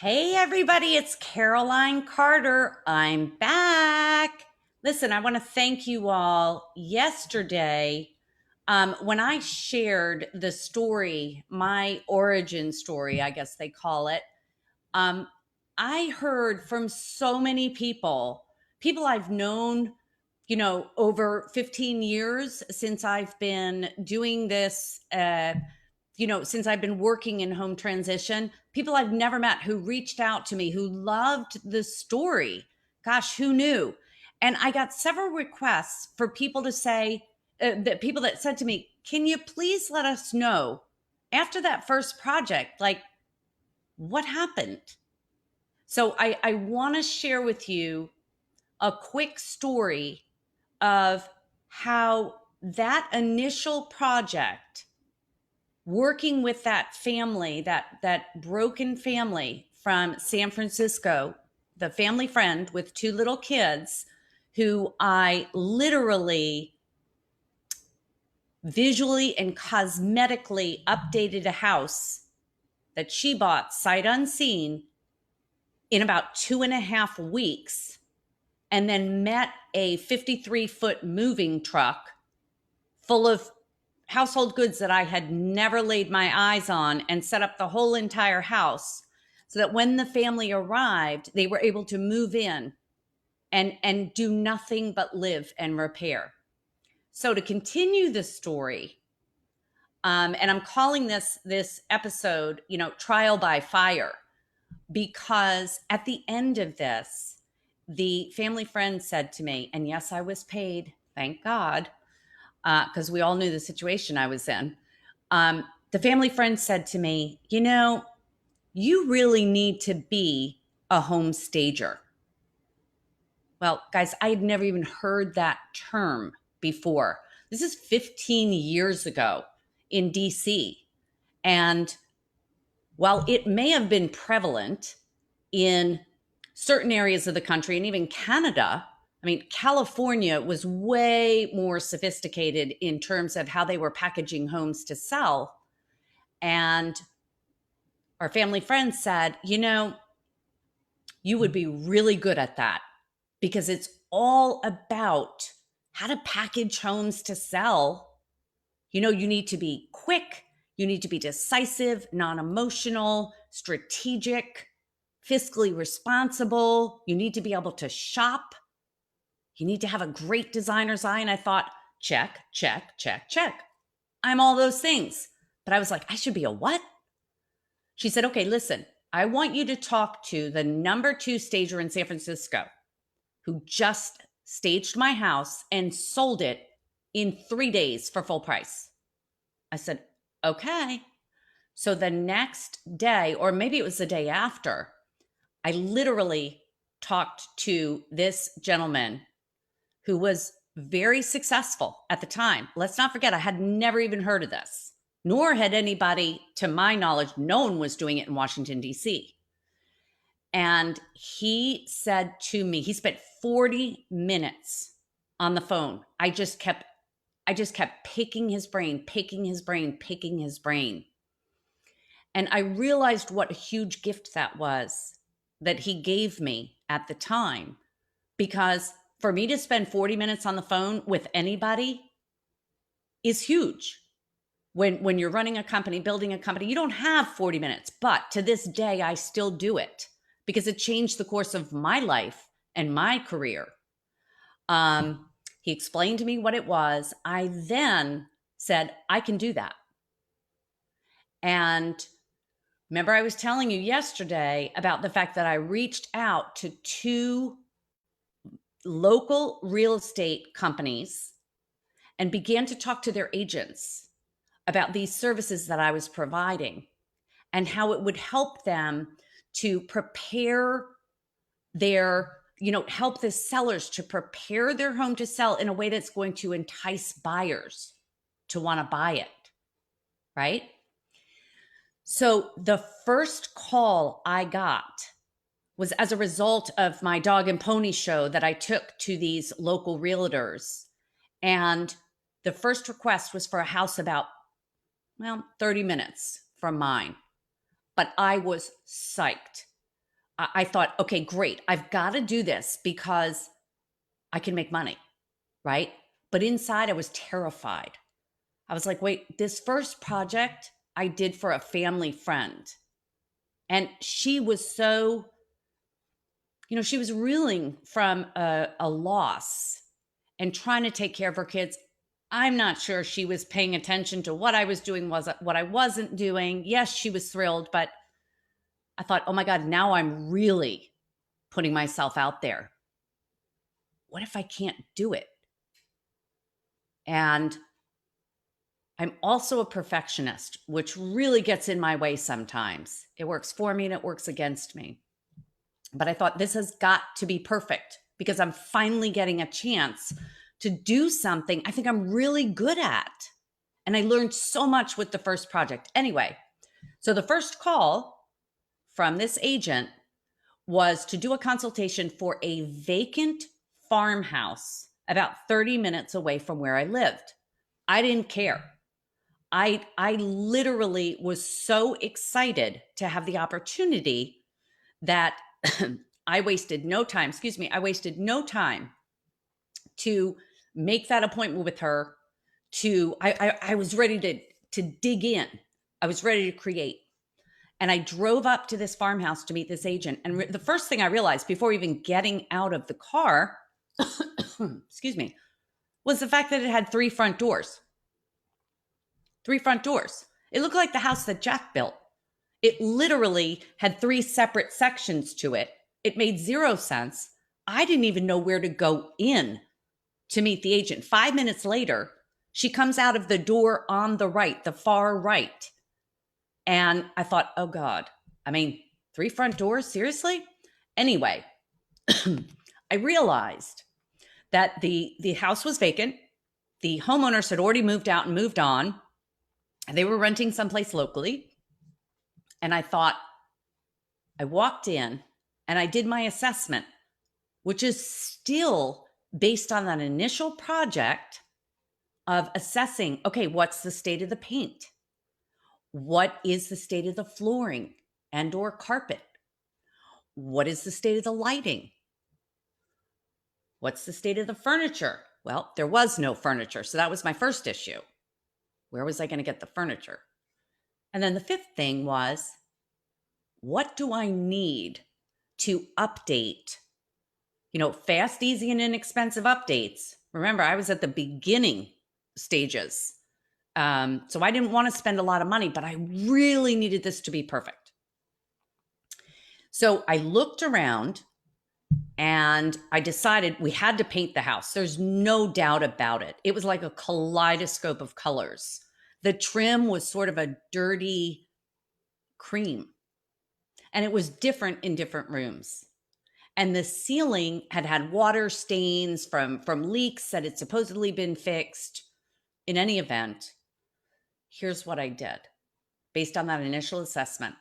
Hey, everybody, it's Caroline Carter. I'm back. Listen, I want to thank you all. Yesterday, when I shared the story, my origin story, I guess they call it, um, I heard from so many people I've known, over 15 years since I've been doing this. Since I've been working in home transition, people I've never met who reached out to me who loved the story. Gosh, who knew? And I got several requests for people to say, that people that said to me, can you please let us know after that first project, like what happened? So I want to share with you a quick story of how that initial project, working with that family, that broken family from San Francisco, the family friend with two little kids, who I literally visually and cosmetically updated a house that she bought sight unseen in about 2.5 weeks, and then met a 53-foot moving truck full of household goods that I had never laid my eyes on, and set up the whole entire house so that when the family arrived, they were able to move in and do nothing but live and repair. So to continue the story, and I'm calling this episode, trial by fire, because at the end of this, the family friend said to me, and yes, I was paid, thank God, because we all knew the situation I was in. The family friend said to me, you really need to be a home stager. Well, guys, I had never even heard that term before. This is 15 years ago in DC. And while it may have been prevalent in certain areas of the country and even Canada, I mean, California was way more sophisticated in terms of how they were packaging homes to sell. And our family friend said, you would be really good at that, because it's all about how to package homes to sell. You need to be quick, you need to be decisive, non emotional, strategic, fiscally responsible. You need to be able to shop. You need to have a great designer's eye. And I thought, check, check, check, check. I'm all those things. But I was like, I should be a what? She said, okay, listen, I want you to talk to the number 2 stager in San Francisco who just staged my house and sold it in 3 days for full price. I said, okay. So the next day, or maybe it was the day after, I literally talked to this gentleman who was very successful at the time. Let's not forget, I had never even heard of this, nor had anybody, to my knowledge, no one was doing it in Washington, D.C. And he said to me, he spent 40 minutes on the phone. I just kept picking his brain, picking his brain, picking his brain. And I realized what a huge gift that was that he gave me at the time, because for me to spend 40 minutes on the phone with anybody is huge. When you're running a company, building a company, you don't have 40 minutes. But to this day, I still do it because it changed the course of my life and my career. He explained to me what it was. I then said, I can do that. And remember, I was telling you yesterday about the fact that I reached out to 2 local real estate companies and began to talk to their agents about these services that I was providing and how it would help them to prepare help the sellers to prepare their home to sell in a way that's going to entice buyers to want to buy it, right? So the first call I got was as a result of my dog and pony show that I took to these local realtors. And the first request was for a house about, 30 minutes from mine. But I was psyched. I thought, okay, great. I've got to do this because I can make money, right? But inside, I was terrified. I was like, wait, this first project I did for a family friend. And she was so, she was reeling from a loss and trying to take care of her kids. I'm not sure she was paying attention to what I was doing, was what I wasn't doing. Yes, she was thrilled, but I thought, oh my God, now I'm really putting myself out there. What if I can't do it? And I'm also a perfectionist, which really gets in my way sometimes. It works for me and it works against me. But I thought this has got to be perfect because I'm finally getting a chance to do something I think I'm really good at. And I learned so much with the first project. Anyway, so the first call from this agent was to do a consultation for a vacant farmhouse about 30 minutes away from where I lived. I didn't care. I literally was so excited to have the opportunity that I wasted no time, to make that appointment with her. I was ready to dig in. I was ready to create. And I drove up to this farmhouse to meet this agent. And the first thing I realized before even getting out of the car, excuse me, was the fact that it had 3 front doors. 3 front doors. It looked like the house that Jack built. It literally had 3 separate sections to it. It made 0 sense. I didn't even know where to go in to meet the agent. 5 minutes later, she comes out of the door on the right, the far right. And I thought, oh God, 3 front doors, seriously? Anyway, I realized that the house was vacant. The homeowners had already moved out and moved on. They were renting someplace locally. And I thought, I walked in and I did my assessment, which is still based on that initial project of assessing, okay, what's the state of the paint? What is the state of the flooring and or carpet? What is the state of the lighting? What's the state of the furniture? Well, there was no furniture. So that was my first issue. Where was I going to get the furniture? And then the 5th thing was, what do I need to update? Fast, easy, and inexpensive updates. Remember, I was at the beginning stages. So I didn't want to spend a lot of money, but I really needed this to be perfect. So I looked around and I decided we had to paint the house. There's no doubt about it. It was like a kaleidoscope of colors. The trim was sort of a dirty cream, and it was different in different rooms. And the ceiling had water stains from leaks that had supposedly been fixed. In any event, here's what I did based on that initial assessment.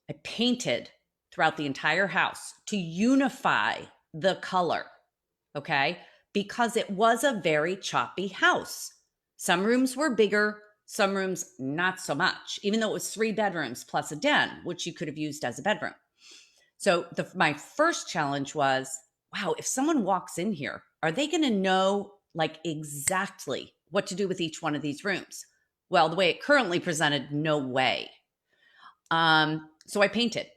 I painted throughout the entire house to unify the color, okay? Because it was a very choppy house. Some rooms were bigger, some rooms not so much, even though it was 3 bedrooms plus a den, which you could have used as a bedroom. So my first challenge was, wow, if someone walks in here, are they going to know exactly what to do with each one of these rooms? Well, the way it currently presented, no way. So I painted.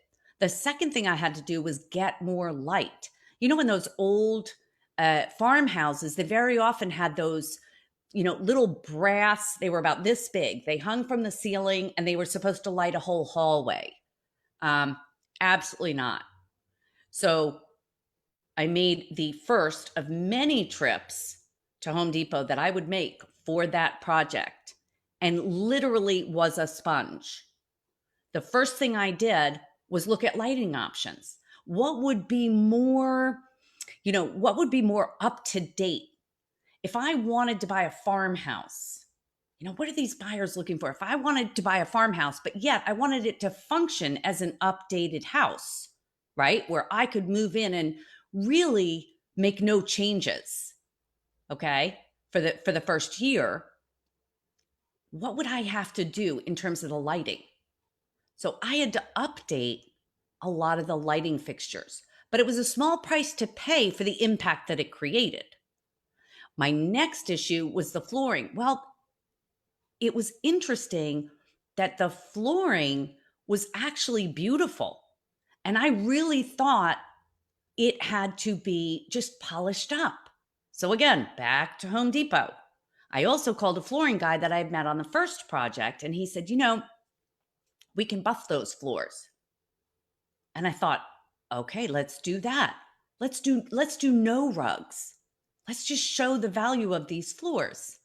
The second thing I had to do was get more light. In those old farmhouses, they very often had those, little brass, they were about this big. They hung from the ceiling and they were supposed to light a whole hallway. Absolutely not. So I made the first of many trips to Home Depot that I would make for that project, and literally was a sponge. The first thing I did was look at lighting options. What would be more up to date? If I wanted to buy a farmhouse, what are these buyers looking for? If I wanted to buy a farmhouse, but yet I wanted it to function as an updated house, right? Where I could move in and really make no changes, okay, for the first year, what would I have to do in terms of the lighting? So I had to update a lot of the lighting fixtures, but it was a small price to pay for the impact that it created. My next issue was the flooring. Well, it was interesting that the flooring was actually beautiful. And I really thought it had to be just polished up. So again, back to Home Depot. I also called a flooring guy that I had met on the first project, and he said, we can buff those floors. And I thought, okay, let's do that. Let's do no rugs. Let's just show the value of these floors.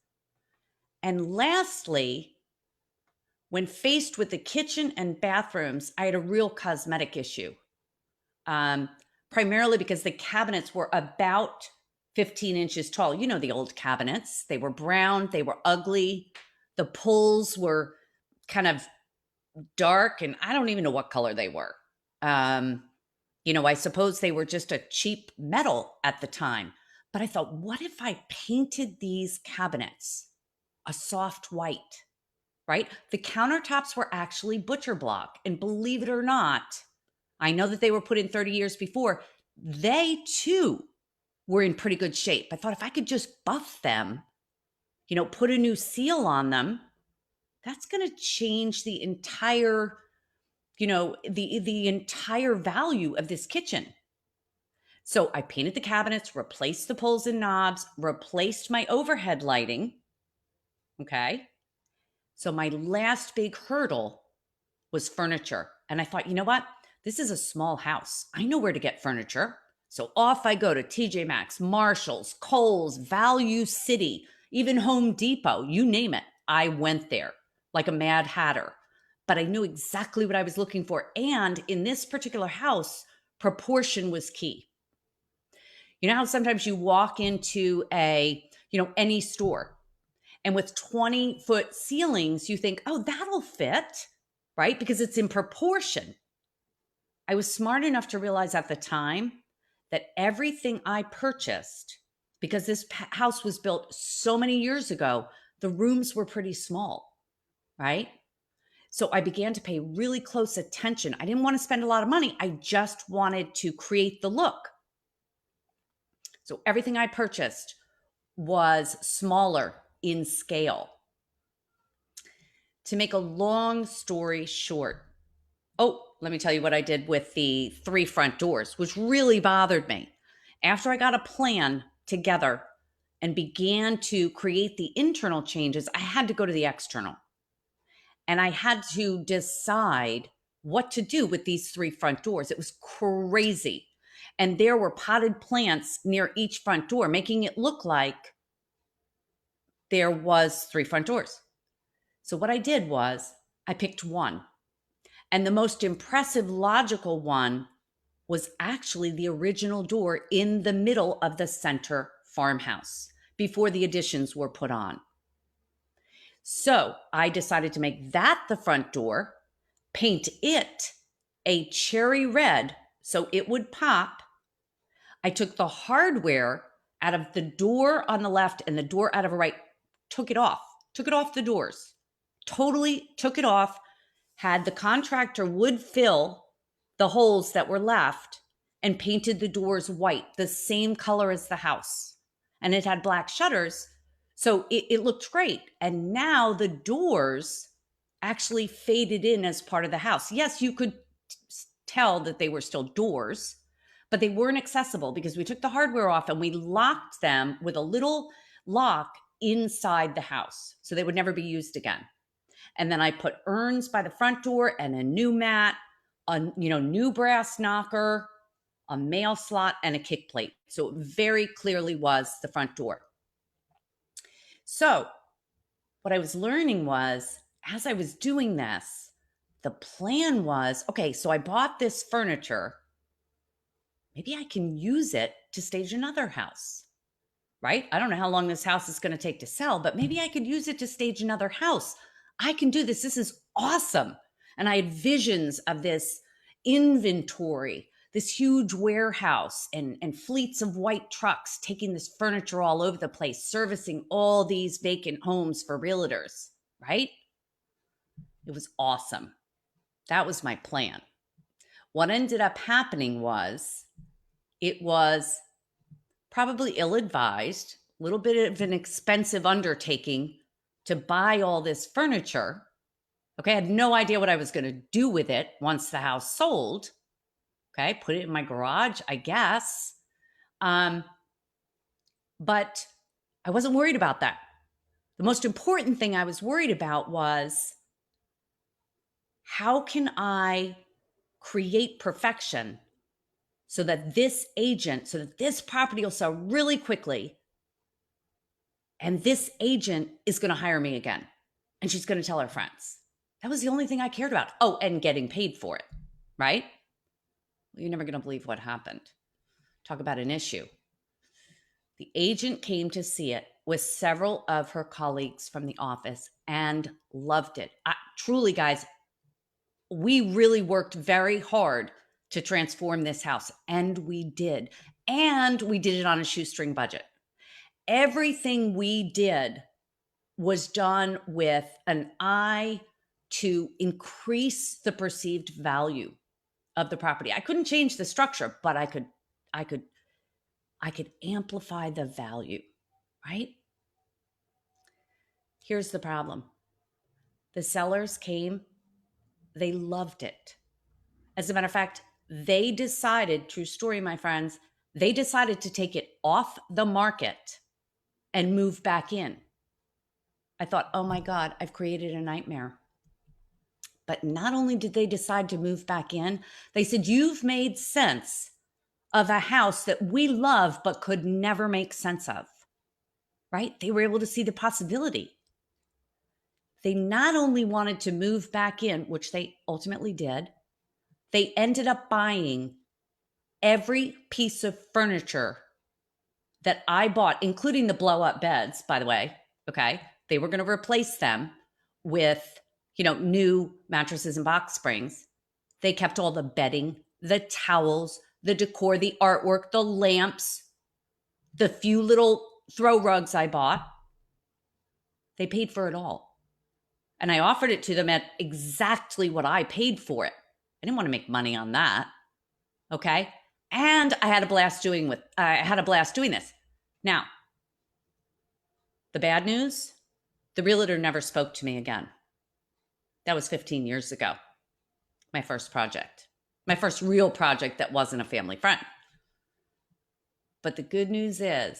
And lastly, when faced with the kitchen and bathrooms, I had a real cosmetic issue. Primarily because the cabinets were about 15 inches tall. You know, the old cabinets, they were brown, they were ugly. The pulls were kind of dark, and I don't even know what color they were. I suppose they were just a cheap metal at the time. But I thought, what if I painted these cabinets a soft white, right? The countertops were actually butcher block. And believe it or not, I know that they were put in 30 years before. They too were in pretty good shape. I thought if I could just buff them, put a new seal on them, that's going to change the entire, the entire value of this kitchen. So I painted the cabinets, replaced the pulls and knobs, replaced my overhead lighting. Okay. So my last big hurdle was furniture. And I thought, you know what? This is a small house. I know where to get furniture. So off I go to TJ Maxx, Marshalls, Kohl's, Value City, even Home Depot, you name it. I went there like a mad hatter, but I knew exactly what I was looking for. And in this particular house, proportion was key. You know how sometimes you walk into any store, and with 20-foot ceilings, you think, oh, that'll fit, right? Because it's in proportion. I was smart enough to realize at the time that everything I purchased, because this house was built so many years ago, the rooms were pretty small, right? So I began to pay really close attention. I didn't want to spend a lot of money. I just wanted to create the look. So everything I purchased was smaller in scale. To make a long story short, let me tell you what I did with the 3 front doors, which really bothered me. After I got a plan together and began to create the internal changes, I had to go to the external. And I had to decide what to do with these 3 front doors. It was crazy. And there were potted plants near each front door, making it look like there was 3 front doors. So what I did was I picked one. And the most impressive logical one was actually the original door in the middle of the center farmhouse before the additions were put on. So I decided to make that the front door, paint it a cherry red so it would pop. I took the hardware out of the door on the left and the door out of the right, took it off the doors, totally took it off, had the contractor would fill the holes that were left and painted the doors white, the same color as the house. And it had black shutters. So it looked great. And now the doors actually faded in as part of the house. Yes, you could tell that they were still doors, but they weren't accessible because we took the hardware off and we locked them with a little lock inside the house. So they would never be used again. And then I put urns by the front door and a new mat, a new brass knocker, a mail slot, and a kick plate. So it very clearly was the front door. So what I was learning was, as I was doing this, the plan was, okay, so I bought this furniture. Maybe I can use it to stage another house, right? I don't know how long this house is going to take to sell, but maybe I could use it to stage another house. I can do this. This is awesome. And I had visions of this inventory, this huge warehouse and fleets of white trucks taking this furniture all over the place, servicing all these vacant homes for realtors, right? It was awesome. That was my plan. what ended up happening was it was probably ill-advised, a little bit of an expensive undertaking to buy all this furniture. Okay, I had no idea what I was going to do with it once the house sold. Okay, put it in my garage, I guess. But I wasn't worried about that. The most important thing I was worried about was, how can I create perfection so that this property will sell really quickly, and this agent is going to hire me again, and she's going to tell her friends. That was the only thing I cared about. Oh, and getting paid for it, right? Well, you're never going to believe what happened. Talk about an issue. The agent came to see it with several of her colleagues from the office and loved it. Truly, guys, we really worked very hard to transform this house, and we did. And we did it on a shoestring budget. Everything we did was done with an eye to increase the perceived value of the property. I couldn't change the structure, but I could amplify the value, right? Here's the problem. The sellers came, they loved it. As a matter of fact, they decided, true story, my friends, they decided to take it off the market and move back in. I thought, oh my God, I've created a nightmare. But not only did they decide to move back in, they said, you've made sense of a house that we love but could never make sense of, right? They were able to see the possibility. They not only wanted to move back in, which they ultimately did, they ended up buying every piece of furniture that I bought, including the blow-up beds, by the way, okay? They were going to replace them with, new mattresses and box springs. They kept all the bedding, the towels, the decor, the artwork, the lamps, the few little throw rugs I bought. They paid for it all. And I offered it to them at exactly what I paid for it. I didn't want to make money on that. Okay? And I had a blast doing this. Now, the bad news, the realtor never spoke to me again. That was 15 years ago. My first project. My first real project that wasn't a family friend. But the good news is,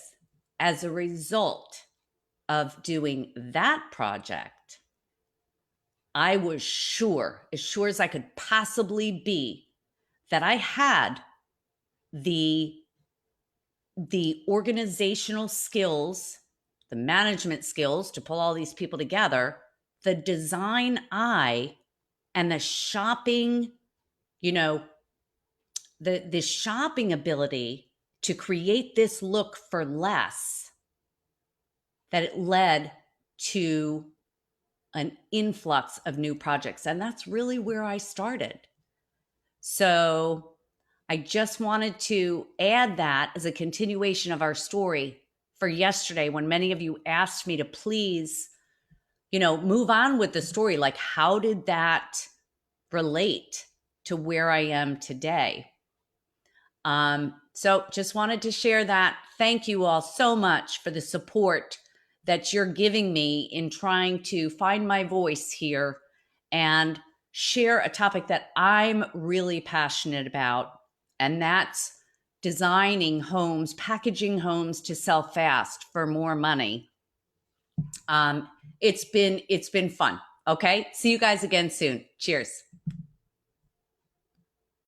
as a result of doing that project, I was sure, as sure as I could possibly be, that I had the organizational skills, the management skills to pull all these people together, the design eye, and the shopping, the shopping ability to create this look for less, that it led to an influx of new projects. And that's really where I started. So I just wanted to add that as a continuation of our story for yesterday, when many of you asked me to please, move on with the story. Like, how did that relate to where I am today? So just wanted to share that. Thank you all so much for the support that you're giving me in trying to find my voice here and share a topic that I'm really passionate about. And that's designing homes, packaging homes to sell fast for more money. It's been fun. Okay. See you guys again soon. Cheers.